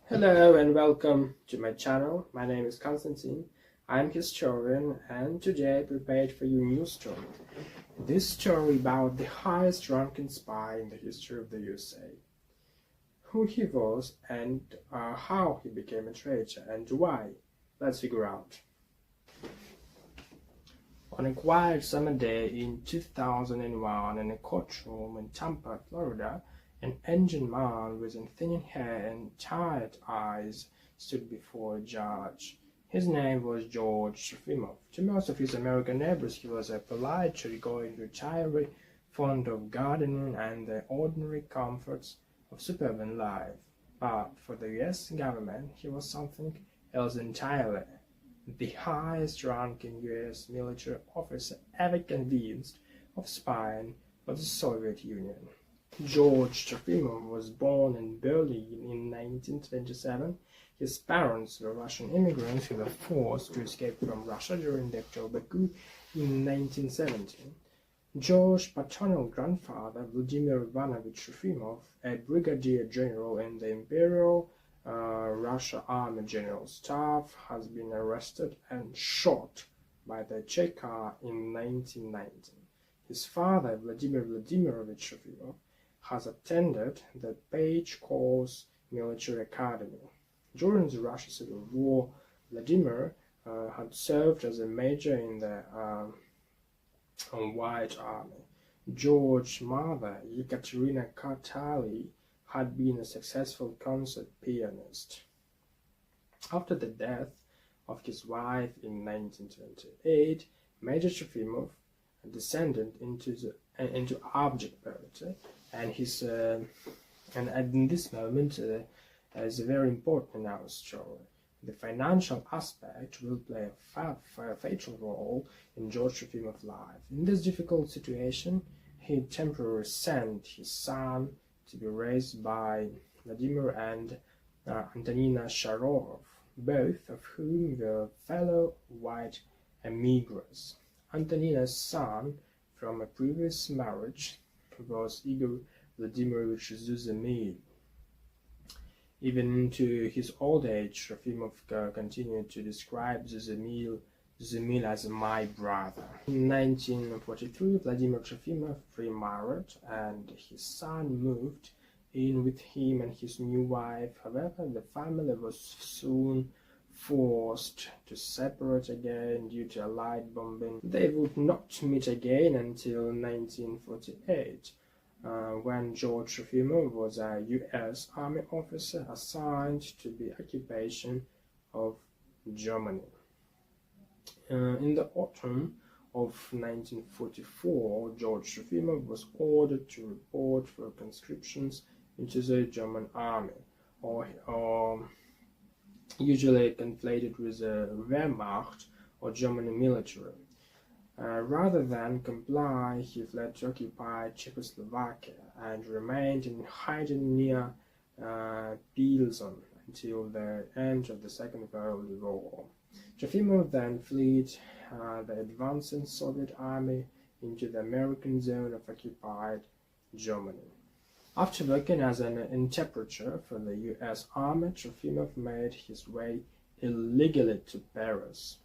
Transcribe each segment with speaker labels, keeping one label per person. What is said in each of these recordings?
Speaker 1: Hello and welcome to my channel. My name is Konstantin. I'm historian and today I prepared for you a new story. This story about the highest ranking spy in the history of the USA. Who he was and how he became a traitor and why. Let's figure out. On a quiet summer day in 2001 in a courtroom in Tampa, Florida, an ancient man with thinning hair and tired eyes stood before a judge. His name was George Trofimov. To most of his American neighbors, he was a polite, church-going retiree, fond of gardening and the ordinary comforts of suburban life. But for the U.S. government, he was something else entirely. The highest-ranking U.S. military officer ever convinced of spying for the Soviet Union. George Trofimov was born in Berlin in 1927. His parents were Russian immigrants who were forced to escape from Russia during the October coup in 1917. George's paternal grandfather, Vladimir Ivanovich Trofimov, a brigadier general in the Imperial Russia Army General Staff, has been arrested and shot by the Cheka in 1919. His father, Vladimir Vladimirovich Trofimov, has attended the Page Course Military Academy. During the Russian Civil War, Vladimir had served as a major in the White Army. George's mother, Ekaterina Kartali, had been a successful concert pianist. After the death of his wife in 1928, Major Trofimov descended into abject poverty, and in this moment is very important in our story. The financial aspect will play a fatal role in George Trofimov's life. In this difficult situation, he temporarily sent his son to be raised by Vladimir and Antonina Sharov, both of whom were fellow white immigrants. Antonina's son from a previous marriage was Igor Vladimirovich Zuzemil. Even into his old age, Trofimov continued to describe Zuzemil as my brother. In 1943, Vladimir Trofimov remarried and his son moved in with him and his new wife. However, the family was soon forced to separate again due to Allied bombing. They would not meet again until 1948, when George Trofimov was a U.S. Army officer assigned to the occupation of Germany. In the autumn of 1944, George Trofimov was ordered to report for conscriptions into the German army, or usually conflated with the Wehrmacht or German military. Rather than comply, he fled to occupied Czechoslovakia and remained in hiding near Pilsen until the end of the Second World War. Trofimov then fled the advancing Soviet army into the American zone of occupied Germany. After working as an interpreter for the U.S. Army, Trofimov made his way illegally to Paris.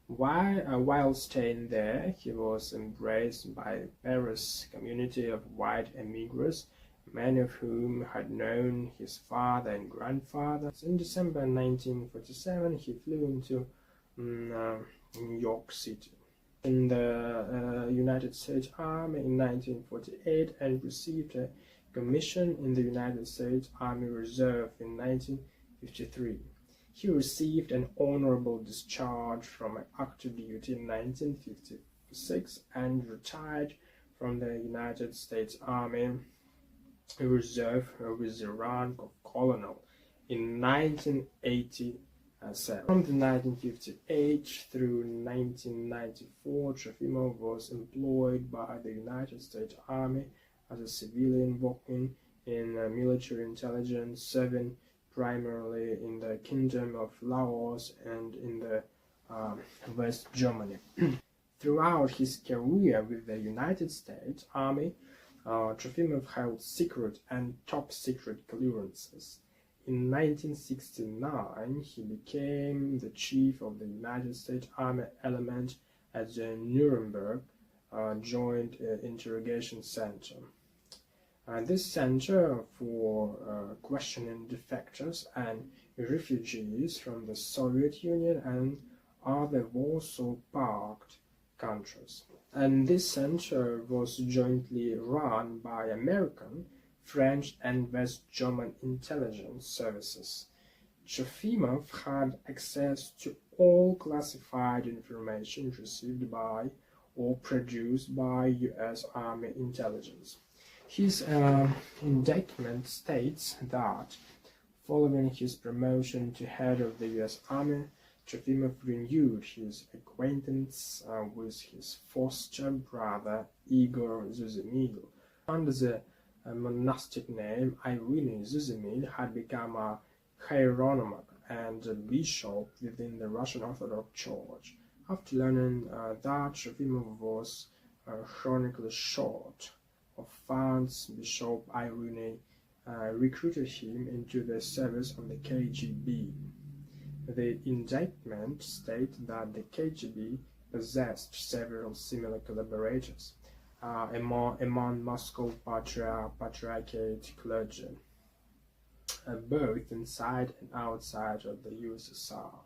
Speaker 1: While staying there, he was embraced by the Paris community of white immigrants, many of whom had known his father and grandfather. In December 1947, he flew into New York City in the United States Army in 1948 and received a commission in the United States Army Reserve in 1953. He received an honorable discharge from active duty in 1956 and retired from the United States Army Reserve with the rank of colonel in 1987. From the 1958 through 1994, Trofimov was employed by the United States Army as a civilian working in military intelligence, serving primarily in the Kingdom of Laos and in the West Germany. Throughout his career with the United States Army, Trofimov held secret and top-secret clearances. In 1969, he became the chief of the United States Army element at the Nuremberg Joint Interrogation Center. This center for questioning defectors and refugees from the Soviet Union and other Warsaw Pact countries. And this center was jointly run by American, French, and West German intelligence services. Trofimov had access to all classified information received by or produced by U.S. Army intelligence. His indictment states that following his promotion to head of the U.S. Army, Trofimov renewed his acquaintance with his foster brother Igor Zuzimil. Under the monastic name Irene Zuzimil had become a hieronym and a bishop within the Russian Orthodox Church. After learning that Trofimov was chronically short of funds, Bishop Irene recruited him into the service of the KGB. The indictment states that the KGB possessed several similar collaborators among Moscow Patriarchate clergy, both inside and outside of the USSR.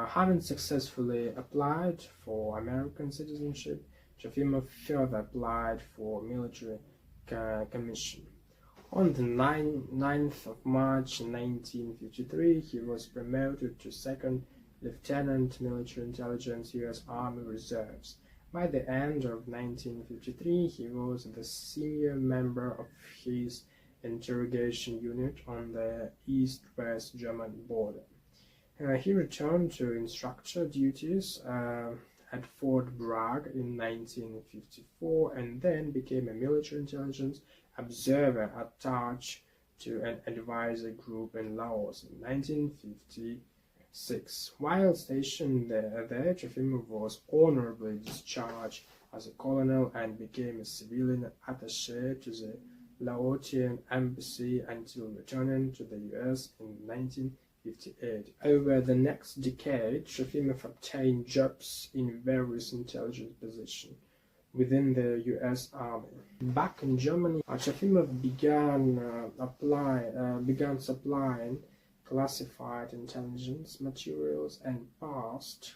Speaker 1: Having successfully applied for American citizenship, Trofimov further applied for military commission. On the 9th of March 1953, he was promoted to second lieutenant military intelligence U.S. Army Reserves. By the end of 1953, he was the senior member of his interrogation unit on the East-West German border. He returned to instructor duties at Fort Bragg in 1954 and then became a military intelligence observer attached to an advisor group in Laos in 1956. While stationed there, Trofimov was honorably discharged as a colonel and became a civilian attaché to the Laotian embassy until returning to the US in 1958. Over the next decade, Trofimov obtained jobs in various intelligence positions within the U.S. Army. Back in Germany, Trofimov began supplying classified intelligence materials and passed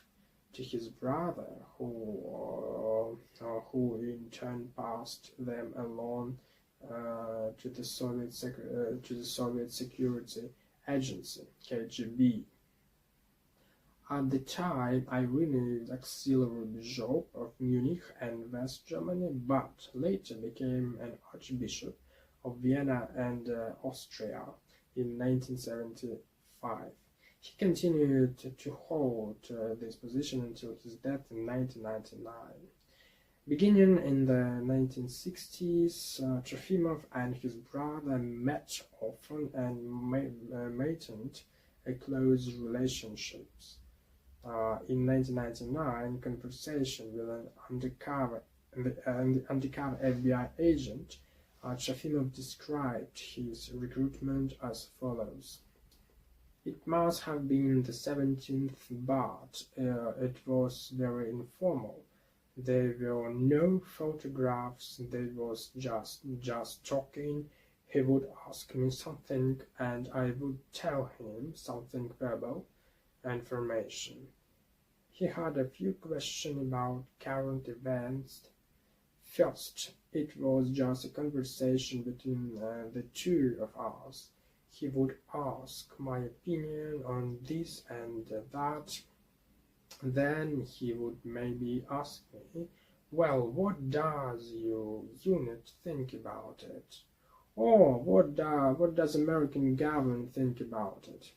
Speaker 1: to his brother, who in turn passed them along to the Soviet Security Agency (KGB). At the time, Irene was auxiliary bishop of Munich and West Germany, but later became an archbishop of Vienna and Austria in 1975. He continued to hold this position until his death in 1999. Beginning in the 1960s, Trofimov and his brother met often and maintained a close relationships. In 1999, conversation with an undercover FBI agent, Trofimov described his recruitment as follows. It must have been the 17th, but it was very informal. There were no photographs, there was just talking. He would ask me something and I would tell him something verbal information. He had a few questions about current events. First, it was just a conversation between the two of us. He would ask my opinion on this and that. Then he would maybe ask me, well, what does your unit think about it? Or what does American government think about it?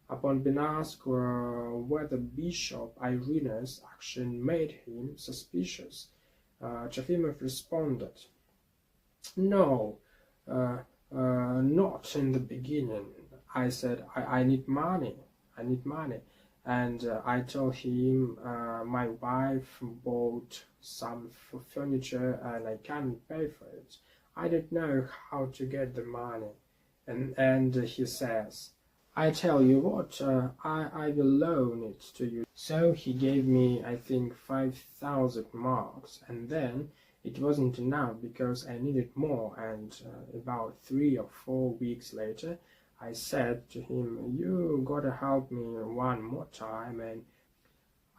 Speaker 1: Upon being asked whether Bishop Irene's action made him suspicious, Trofimov responded, no, not in the beginning. I said, I need money. And I told him my wife bought some furniture and I can't pay for it. I didn't know how to get the money. and he says, I tell you what, I will loan it to you. So he gave me, I think, 5,000 marks, and then it wasn't enough because I needed more, and about 3 or 4 weeks later, I said to him, you gotta help me one more time and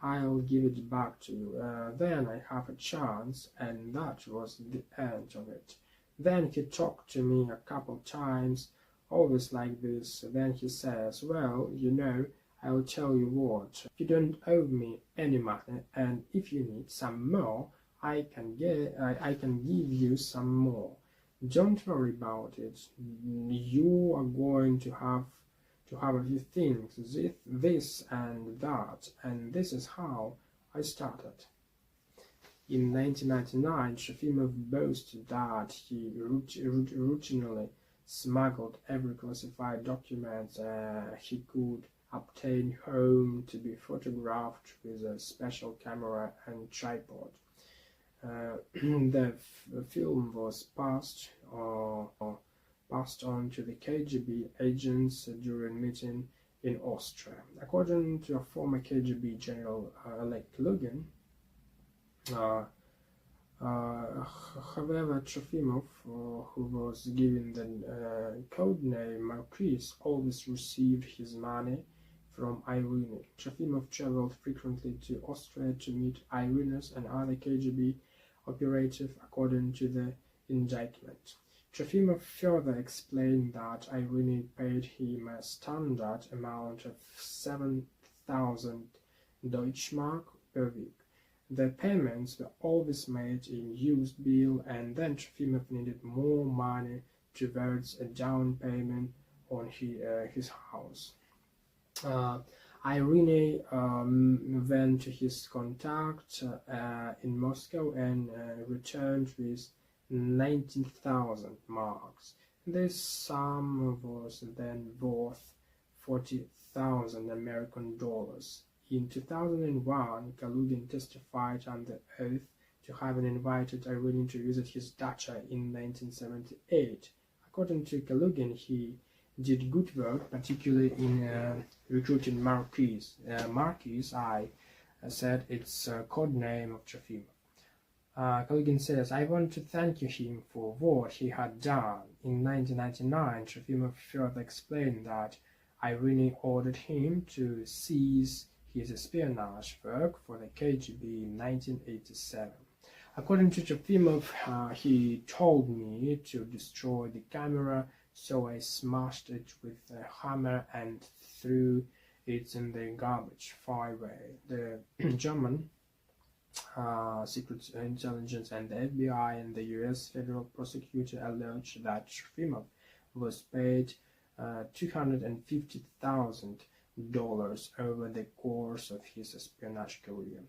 Speaker 1: I'll give it back to you. Then I have a chance, and that was the end of it. Then he talked to me a couple times, always like this. Then he says, well, I'll tell you what, you don't owe me any money, and if you need some more, I can give you some more. Don't worry about it. You are going to have a few things, this and that, and this is how I started. In 1999, Trofimov boasted that he routinely smuggled every classified document he could obtain home to be photographed with a special camera and tripod. The film was passed on to the KGB agents during meeting in Austria. According to a former KGB general like Kalugin, however, Trofimov, who was given the code name Marquis, always received his money from Irene. Trofimov traveled frequently to Austria to meet Irene's and other KGB operatives, according to the indictment. Trofimov further explained that Irene paid him a standard amount of 7,000 Deutschmark per week. The payments were always made in used bill, and then Trofimov needed more money towards a down payment on his house. Irene went to his contact in Moscow and returned with 19,000 marks. This sum was then worth 40,000 American dollars. In 2001, Kalugin testified under oath to having invited Irene to visit his dacha in 1978. According to Kalugin, he did good work, particularly in recruiting Marquis. Marquis, I said, it's a code name of Trofimov. Kalugin says, I want to thank him for what he had done. In 1999, Trofimov further explained that Irene ordered him to cease his espionage work for the KGB in 1987. According to Trofimov, he told me to destroy the camera, so I smashed it with a hammer and threw it in the garbage far away. The German Secret Intelligence and the FBI and the US federal prosecutor alleged that Trofimov was paid $250,000 over the course of his espionage career.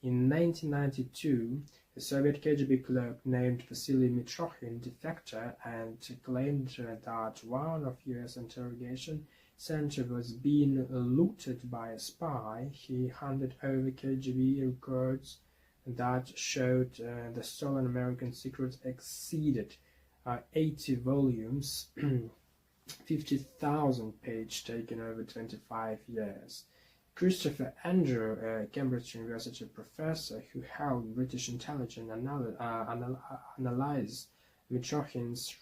Speaker 1: In 1992, a Soviet KGB clerk named Vasily Mitrokhin defected and claimed that one of US interrogation center was being looted by a spy. He handed over KGB records that showed the stolen American secrets exceeded 80 volumes, 50,000 pages taken over 25 years. Christopher Andrew, a Cambridge University professor who held British intelligence analyze Mitrokhin's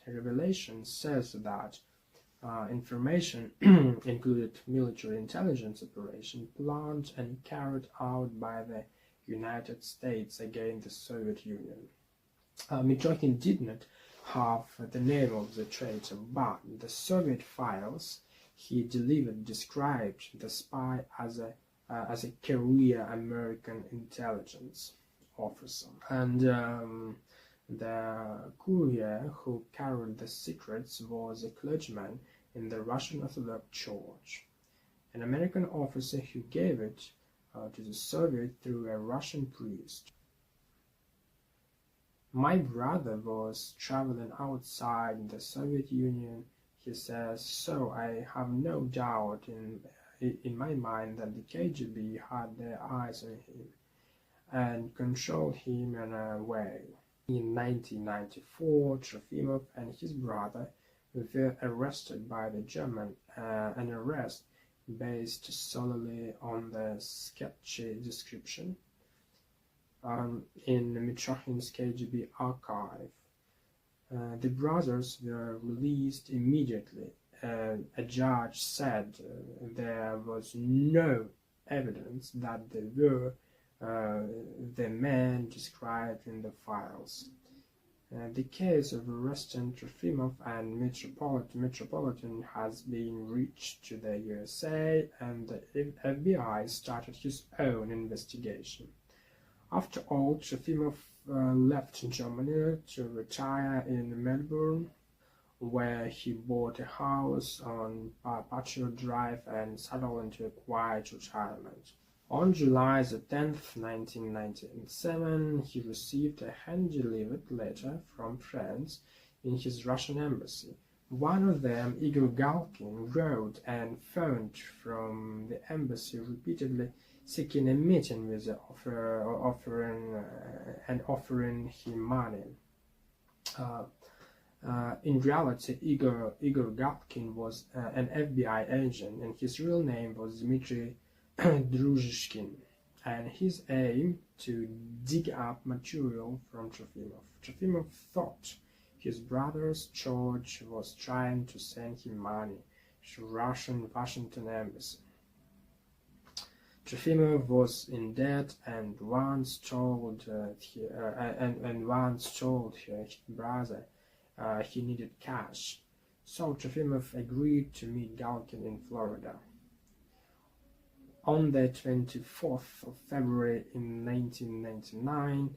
Speaker 1: revelations, says that information included military intelligence operation planned and carried out by the United States against the Soviet Union. Mitrokhin did not have the name of the traitor, but the Soviet files he delivered described the spy as a career American intelligence officer, and the courier who carried the secrets was a clergyman in the Russian Orthodox Church, an American officer who gave it to the Soviet through a Russian priest. My brother was traveling outside the Soviet Union, he says, so I have no doubt in my mind that the KGB had their eyes on him and controlled him in a way. In 1994, Trofimov and his brother were arrested by the German, an arrest based solely on the sketchy description in Mitrokhin's KGB archive. The brothers were released immediately. A judge said there was no evidence that they were the men described in the files. The case of arresting Trofimov and Metropolitan has been reached to the USA, and the FBI started his own investigation. After all, Trofimov left Germany to retire in Melbourne, where he bought a house on Patriot Drive and settled into a quiet retirement. On July the 10th, 1997, he received a hand-delivered letter from friends in his Russian embassy. One of them, Igor Galkin, wrote and phoned from the embassy repeatedly, seeking a meeting with the offering him money. In reality, Igor Galkin was an FBI agent, and his real name was Dmitry Druzhkin, and his aim to dig up material from Trofimov. Trofimov thought his brother's George was trying to send him money to Russian Washington embassy. Trofimov was in debt and once told his brother he needed cash. So Trofimov agreed to meet Galkin in Florida. On the 24th of February in 1999,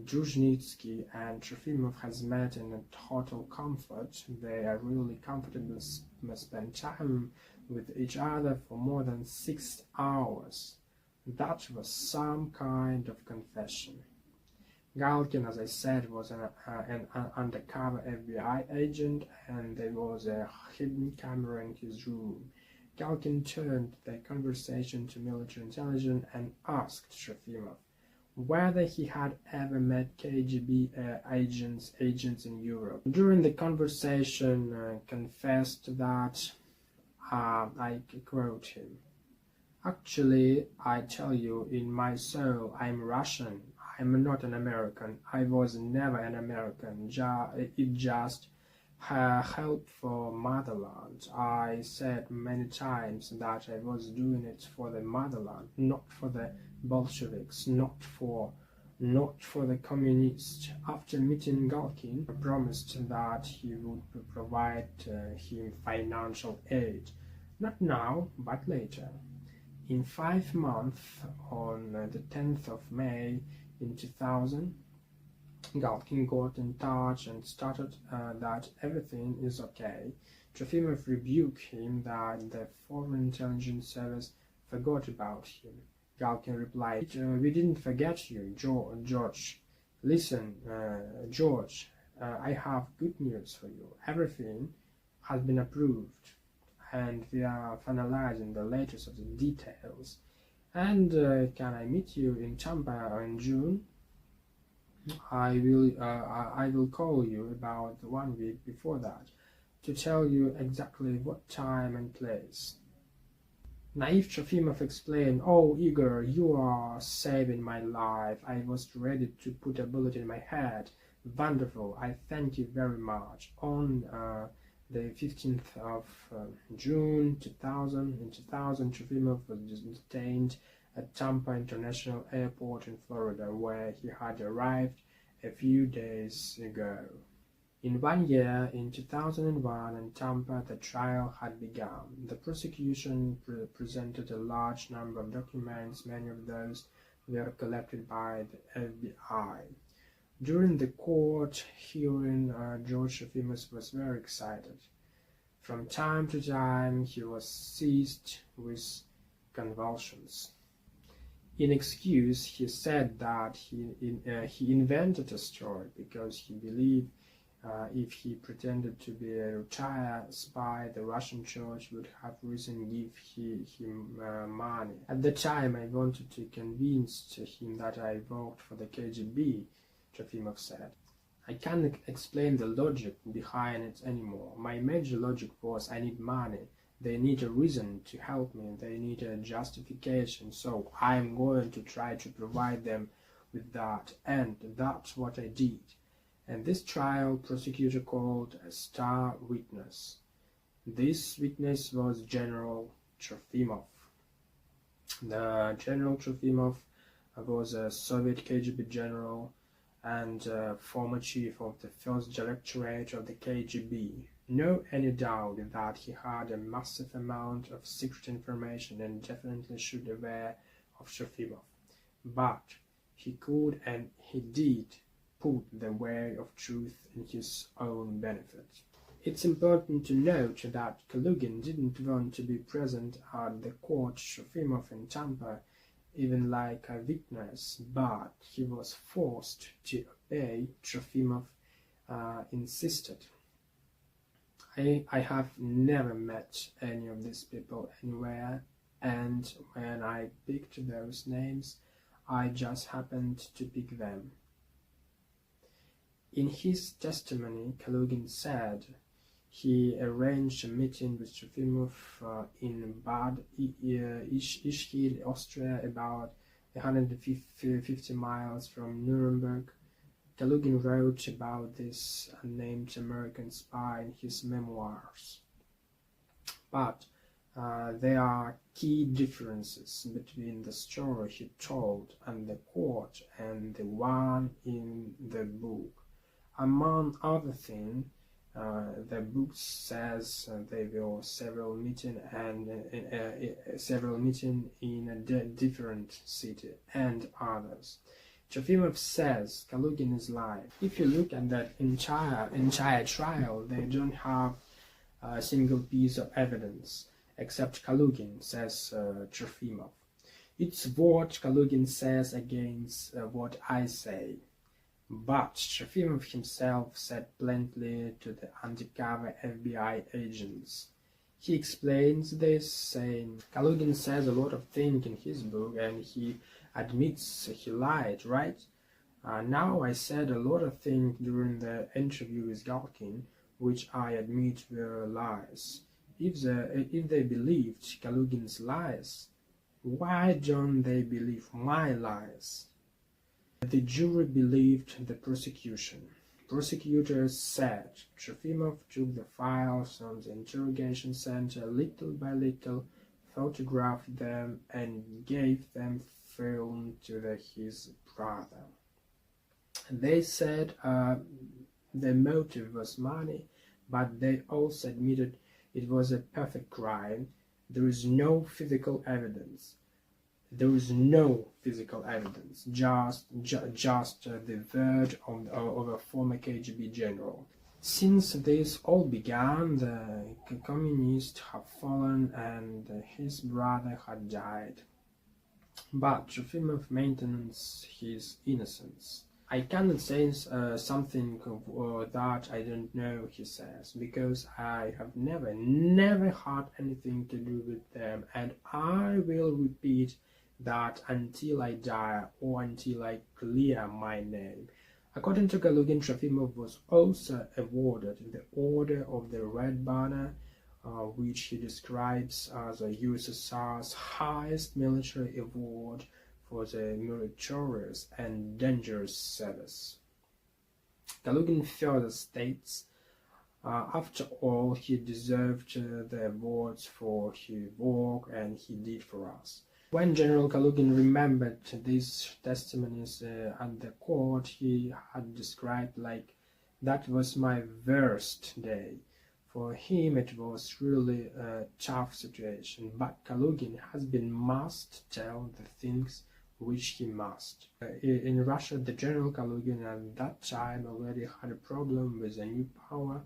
Speaker 1: Druzhnitsky and Trofimov has met in a total comfort. They are really comfortable, spend time with each other for more than 6 hours. That was some kind of confession. Galkin, as I said, was an undercover FBI agent, and there was a hidden camera in his room. Galkin turned the conversation to military intelligence and asked Trofimov whether he had ever met KGB agents in Europe. During the conversation, confessed that, I quote him, "Actually, I tell you, in my soul, I'm Russian. I'm not an American. I was never an American. It just help for motherland. I said many times that I was doing it for the motherland, not for the Bolsheviks, not for the communists." After meeting Galkin, promised that he would provide him financial aid, not now, but later. In 5 months, on the 10th of May in 2000, Galkin got in touch and started that everything is okay. Trofimov rebuked him that the Foreign Intelligence Service forgot about him. Galkin replied, "We didn't forget you, George. Listen, George, I have good news for you. Everything has been approved, and we are finalizing the latest of the details. And can I meet you in Tampa in June? I will call you about 1 week before that to tell you exactly what time and place." Naive Trofimov explained, "Oh, Igor, you are saving my life. I was ready to put a bullet in my head. Wonderful. I thank you very much." On the 15th of June 2000, Trofimov was detained at Tampa International Airport in Florida, where he had arrived a few days ago. In 1 year, in 2001, in Tampa, the trial had begun. The prosecution presented a large number of documents. Many of those were collected by the FBI. During the court hearing, George Trofimov was very excited. From time to time, he was seized with convulsions. In excuse, he said that he invented a story because he believed if he pretended to be a retired spy, the Russian church would have reason to give him money. At the time, I wanted to convince him that I worked for the KGB. Trofimov said. I can't explain the logic behind it anymore. My major logic was I need money. They need a reason to help me. They need a justification. So I'm going to try to provide them with that. And that's what I did. And this trial prosecutor called a star witness. This witness was General Trofimov. The General Trofimov was a Soviet KGB general and former chief of the first directorate of the KGB. No any doubt that he had a massive amount of secret information and definitely should aware of Trofimov. But he could and he did put the way of truth in his own benefit. It's important to note that Kalugin didn't want to be present at the court Trofimov in Tampa, even like a witness, but he was forced to obey. Trofimov insisted. I have never met any of these people anywhere, and when I picked those names, I just happened to pick them. In his testimony, Kalugin said he arranged a meeting with Trofimov in Bad Ischgl, Austria, about 150 miles from Nuremberg. Kalugin wrote about this unnamed American spy in his memoirs. But there are key differences between the story he told and the court and the one in the book. Among other things, the book says there were several meetings in a different city and others. Trofimov says Kalugin is lying. If you look at that entire trial, they don't have a single piece of evidence except Kalugin, says Trofimov. It's what Kalugin says against what I say. But Trofimov himself said bluntly to the undercover FBI agents. He explains this, saying, Kalugin says a lot of things in his book and he admits he lied, right? Now I said a lot of things during the interview with Galkin, which I admit were lies. If they believed Kalugin's lies, why don't they believe my lies? The jury believed the prosecution. Prosecutors said Trofimov took the files from the interrogation center little by little, photographed them, and gave them film to his brother. They said the motive was money, but they also admitted it was a perfect crime. There is no physical evidence. Just the word of a former KGB general. Since this all began, the communists have fallen and his brother had died. But Trofimov maintains his innocence. I cannot say something that I don't know, he says, because I have never had anything to do with them, and I will repeat that until I die or until I clear my name. According to Kalugin, Trofimov was also awarded the Order of the Red Banner, which he describes as a USSR's highest military award for the meritorious and dangerous service. Kalugin further states, after all, he deserved the awards for his work and he did for us. When General Kalugin remembered these testimonies at the court, he had described like, that was my worst day. For him it was really a tough situation, but Kalugin has been must tell the things which he must. In Russia, the General Kalugin at that time already had a problem with a new power.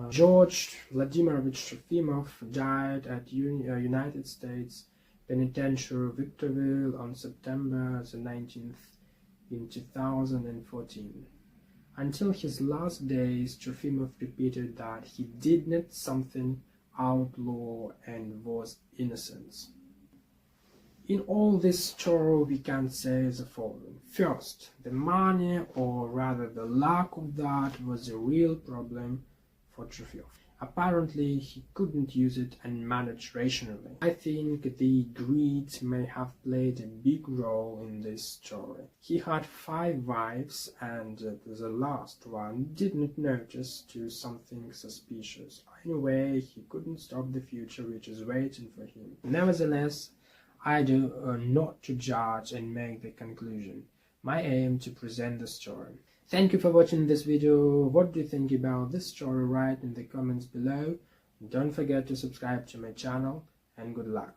Speaker 1: George Vladimirovich Trofimov died at United States Penitentiary Victorville on September the 19th in 2014. Until his last days, Trofimov repeated that he did not something outlaw and was innocent. In all this story, we can say the following. First, the money, or rather the lack of that, was a real problem for Trofimov. Apparently, he couldn't use it and manage rationally. I think the greed may have played a big role in this story. He had 5 wives, and the last one didn't notice to something suspicious. Anyway, he couldn't stop the future which is waiting for him. Nevertheless, I do not to judge and make the conclusion. My aim to present the story. Thank you for watching this video. What do you think about this story? Write in the comments below. Don't forget to subscribe to my channel, and good luck.